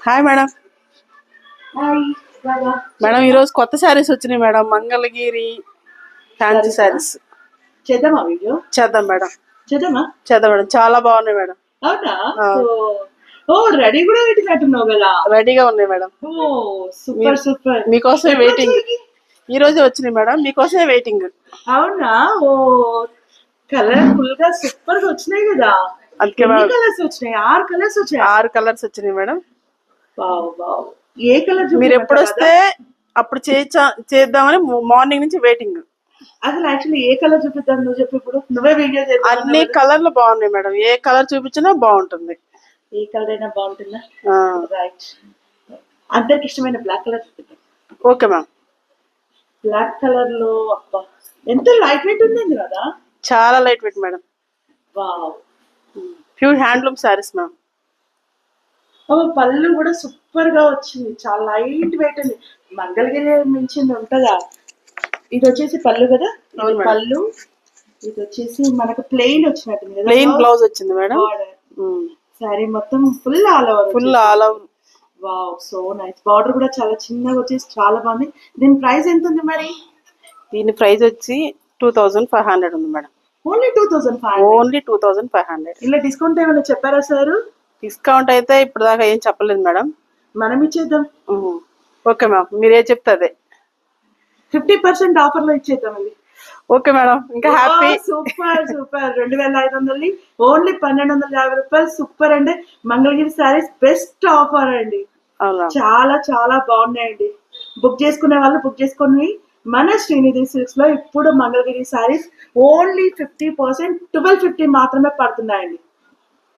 Hi madam. Madam ఈరోజు కొత్త శారీస్ వచ్చినాయి మేడం. మంగళగిరి ఫ్యాన్సీ శారీస్ చేద్దామా వీడియో? చేద్దాం మేడం. చేద్దామా? చేద్దాం మేడం. చాలా బాగున్నాయి మేడం. అవునా? ఓ రెడీ కూడా పెట్టినట్టున్నావు కదా. రెడీగా ఉన్నాయి మేడం. ఓ సూపర్ సూపర్. మీకోసమే వెయిటింగ్. ఈ రోజే వచ్చినాయి మేడం. మీకోసమే వెయిటింగ్. అవునా? ఓ కలర్ఫుల్ గా సూపర్ గా వచ్చినాయి కదా. అందుకే కలర్స్ వచ్చినాయి. 6 కలర్స్ వచ్చాయి. 6 కలర్స్ వచ్చినాయి మేడం. Wow wow. ఏ కలర్ మీరు ఎప్పుడు వస్తే అప్పుడు చేద్దామని మార్నింగ్ నుంచి వెయిటింగ్. అసలు యాక్చువల్లీ ఏ కలర్ చూపిద్దాం? నువ్వు చెప్పు. ఇప్పుడు నువ్వే వీడియో చేద్దాం. అన్ని కలర్లు బాగున్నాయి మేడం. ఏ కలర్ చూపించినా బాగుంటుంది. ఏ కలర్ అయినా బాగుంటుందా? రైట్. అందరికి ఇష్టమైన బ్లాక్ కలర్ చూపిద్దాం. Okay ma'am. బ్లాక్ కలర్ లో అబ్బా ఎంత లైట్ వెయిట్ ఉంది కదా. చాలా light weight madam. Wow. Pure handloom saris ma'am. పళ్ళు కూడా సూపర్ గా వచ్చింది. చాలా లైట్ వెయిట్ ఉంది. మంగళగిరి మించింది ఉంటుందా? ఇది వచ్చేసి పళ్ళు కదా. పళ్ళు ఇది వచ్చేసి మనకు ప్లెయిన్ వచ్చినట్టుంది. ప్లెయిన్ బ్లౌజ్ వచ్చింది మేడం. సారీ మొత్తం full all over. Wow so nice. Border కూడా చాలా చిన్నగా వచ్చేసి చాలా బాగుంది. దీని ప్రైస్ ఎంత ఉంది మరి? దీని ప్రైస్ వచ్చి 2500 ఉంది మేడం. ఓన్లీ 2500. ఓన్లీ 2500. ఇలా డిస్కౌంట్ ఏమైనా చెప్పారా సార్? డిస్కౌంట్ అయితే ఇప్పుడు దాకా ఏం చెప్పలేదు మేడం. మనం ఇచ్చేద్దాం. Okay ma'am. మీరే చెప్తే అదే 50% ఆఫర్ లో ఇచ్చేద్దాం అండి. Okay madam. ఇంకా హ్యాపీ. Super super. 2500 ఓన్లీ 1250 రూపాయలు. సూపర్ అండి. మంగళగిరి శారీస్ బెస్ట్ ఆఫర్ అండి. చాలా చాలా బాగున్నాయండి. బుక్ చేసుకునే వాళ్ళు బుక్ చేసుకుని మన శ్రీనిధి సిల్క్స్ లో ఇప్పుడు మంగళగిరి శారీస్ ఓన్లీ 50% 1250 మాత్రమే పడుతున్నాయండి.